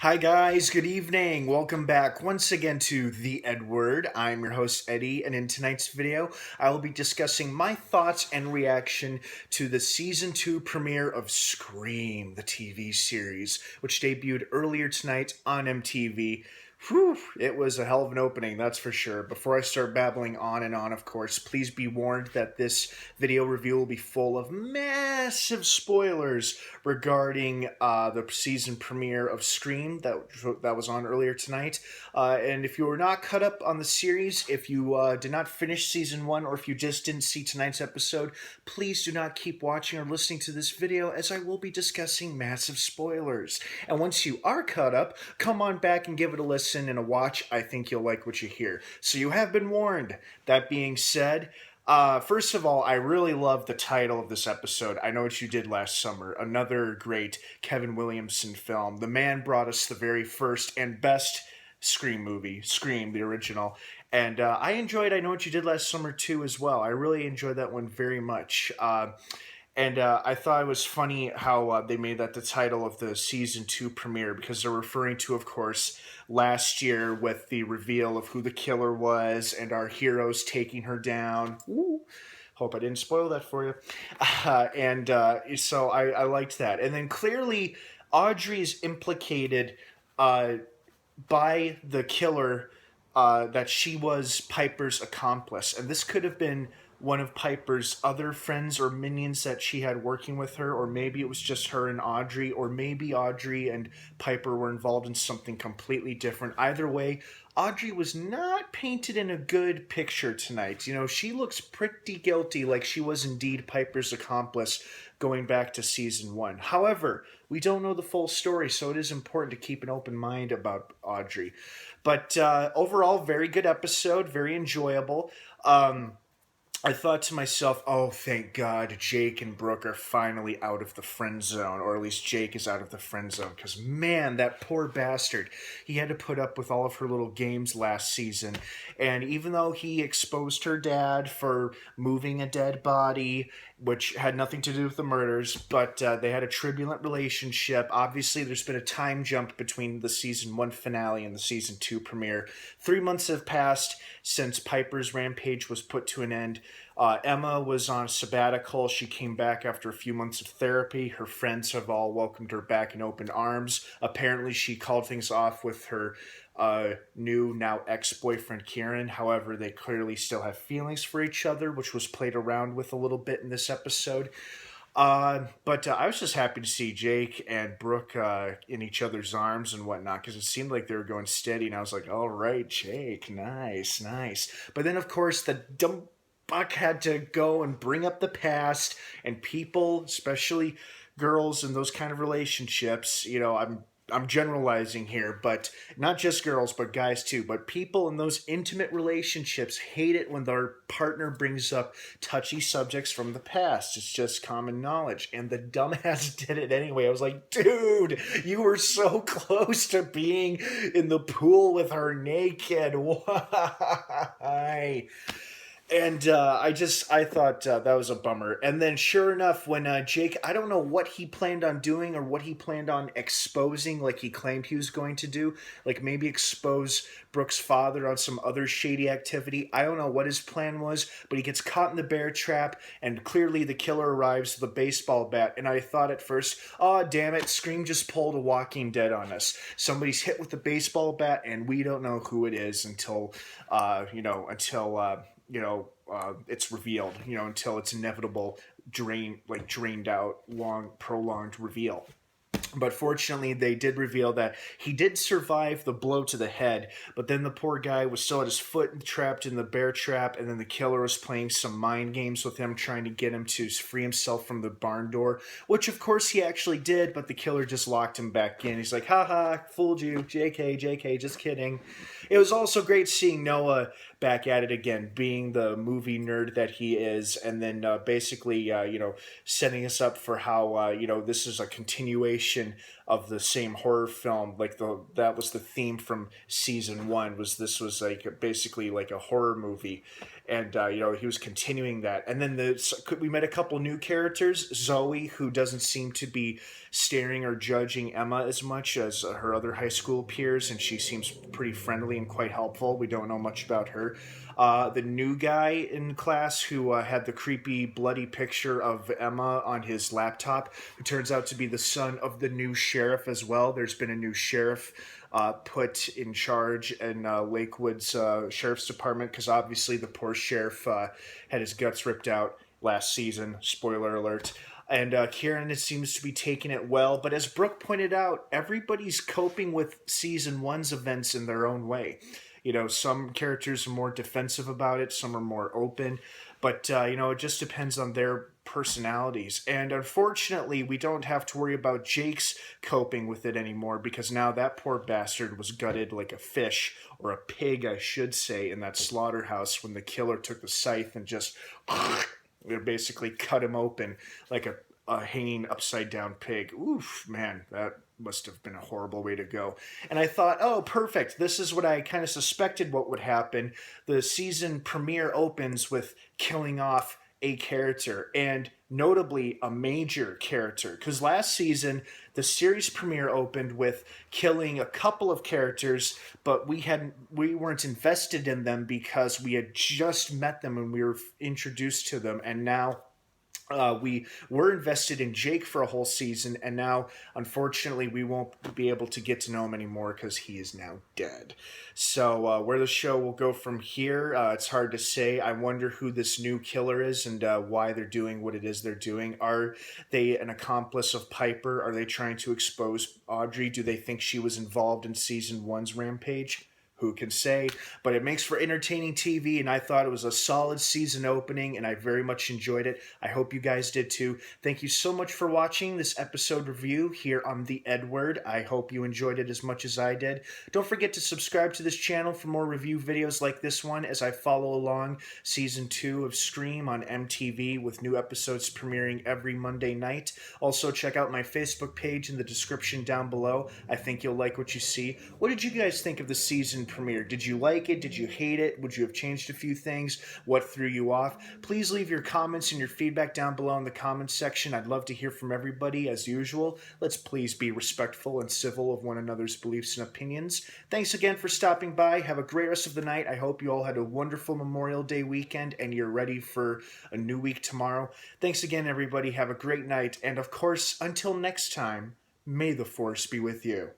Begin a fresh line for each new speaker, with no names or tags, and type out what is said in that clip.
Hi, guys. Good evening. Welcome back once again to the EdWord. I'm your host, Eddie, and in tonight's video, I will be discussing my thoughts and reaction to the Season 2 premiere of Scream, the TV series, which debuted earlier tonight on MTV. Whew, it was a hell of an opening, that's for sure. Before I start babbling on and on, of course, please be warned that this video review will be full of massive spoilers regarding the season premiere of Scream that was on earlier tonight. And if you were not caught up on the series, if you did not finish season 1, or if you just didn't see tonight's episode, please do not keep watching or listening to this video, as I will be discussing massive spoilers. And once you are caught up, come on back and give it a listen and a watch. I think you'll like what you hear. So you have been warned. That being said, first of all, I really love the title of this episode, I Know What You Did Last Summer, another great Kevin Williamson film. The man brought us the very first and best Scream movie, Scream, the original. And I enjoyed I Know What You Did Last Summer too as well. I really enjoyed that one very much. And I thought it was funny how they made that the title of the season 2 premiere, because they're referring to, of course, last year with the reveal of who the killer was and our heroes taking her down. Ooh. Hope I didn't spoil that for you. So I liked that. And then clearly Audrey is implicated by the killer, that she was Piper's accomplice. And this could have been one of Piper's other friends or minions that she had working with her, or maybe it was just her and Audrey, or maybe Audrey and Piper were involved in something completely different. Either way, Audrey was not painted in a good picture tonight. You know, she looks pretty guilty, like she was indeed Piper's accomplice going back to season 1. However, we don't know the full story, so it is important to keep an open mind about Audrey. But overall, very good episode, very enjoyable. I thought to myself, oh, thank God Jake and Brooke are finally out of the friend zone, or at least Jake is out of the friend zone, because, man, that poor bastard, he had to put up with all of her little games last season, and even though he exposed her dad for moving a dead body, which had nothing to do with the murders, but they had a turbulent relationship. Obviously, there's been a time jump between the season 1 finale and the season 2 premiere. 3 months have passed since Piper's rampage was put to an end. Emma was on a sabbatical. She came back after a few months of therapy. Her friends have all welcomed her back in open arms. Apparently, she called things off with her new, now ex-boyfriend Kieran. However, they clearly still have feelings for each other, which was played around with a little bit in this episode. But I was just happy to see Jake and Brooke in each other's arms and whatnot, because it seemed like they were going steady, and I was like, all right, Jake, nice, nice. But then, of course, the dumb Buck had to go and bring up the past, and people, especially girls in those kind of relationships, you know, I'm generalizing here, but not just girls, but guys too. But people in those intimate relationships hate it when their partner brings up touchy subjects from the past. It's just common knowledge. And the dumbass did it anyway. I was like, dude, you were so close to being in the pool with her naked. Why? And I thought that was a bummer. And then sure enough, when Jake, I don't know what he planned on doing or what he planned on exposing, like he claimed he was going to do, like maybe expose Brooke's father on some other shady activity. I don't know what his plan was, but he gets caught in the bear trap, and clearly the killer arrives with a baseball bat. And I thought at first, oh, damn it, Scream just pulled a Walking Dead on us. Somebody's hit with a baseball bat, and we don't know who it is until it's revealed, until it's inevitable, drained out, long, prolonged reveal. But fortunately, they did reveal that he did survive the blow to the head, but then the poor guy was still at his foot trapped in the bear trap, and then the killer was playing some mind games with him, trying to get him to free himself from the barn door, which of course he actually did, but the killer just locked him back in. He's like, haha, fooled you, JK, just kidding. It was also great seeing Noah back at it again, being the movie nerd that he is, and then basically, setting us up for how, this is a continuation of the same horror film. Like that was the theme from season one. This was like basically like a horror movie, and he was continuing that. And then we met a couple new characters. Zoe, who doesn't seem to be staring or judging Emma as much as her other high school peers, and she seems pretty friendly and quite helpful. We don't know much about her. The new guy in class who had the creepy, bloody picture of Emma on his laptop, who turns out to be the son of the new sheriff as well. There's been a new sheriff put in charge in Lakewood's sheriff's department because obviously the poor sheriff had his guts ripped out last season. Spoiler alert. And Kieran, it seems to be taking it well. But as Brooke pointed out, everybody's coping with season one's events in their own way. Some characters are more defensive about it, some are more open, but it just depends on their personalities. And unfortunately, we don't have to worry about Jake's coping with it anymore because now that poor bastard was gutted like a fish, or a pig, I should say, in that slaughterhouse when the killer took the scythe and just basically cut him open like a hanging upside down pig. Oof, man, that must have been a horrible way to go. And I thought, oh, perfect. This is what I kind of suspected what would happen. The season premiere opens with killing off a character, and notably a major character. Because last season, the series premiere opened with killing a couple of characters, but we weren't invested in them because we had just met them and we were introduced to them, and now we were invested in Jake for a whole season, and now, unfortunately, we won't be able to get to know him anymore because he is now dead. So, where the show will go from here, it's hard to say. I wonder who this new killer is and why they're doing what it is they're doing. Are they an accomplice of Piper? Are they trying to expose Audrey? Do they think she was involved in season one's rampage? Who can say? But it makes for entertaining TV, and I thought it was a solid season opening, and I very much enjoyed it. I hope you guys did too. Thank you so much for watching this episode review here on the EdWord. I hope you enjoyed it as much as I did. Don't forget to subscribe to this channel for more review videos like this one as I follow along season 2 of Scream on MTV with new episodes premiering every Monday night. Also, check out my Facebook page in the description down below. I think you'll like what you see. What did you guys think of the season premiere? Did you like it? Did you hate it? Would you have changed a few things? What threw you off? Please leave your comments and your feedback down below in the comments section. I'd love to hear from everybody as usual. Let's please be respectful and civil of one another's beliefs and opinions. Thanks again for stopping by. Have a great rest of the night. I hope you all had a wonderful Memorial Day weekend and you're ready for a new week tomorrow. Thanks again, everybody. Have a great night. And of course, until next time, may the Force be with you.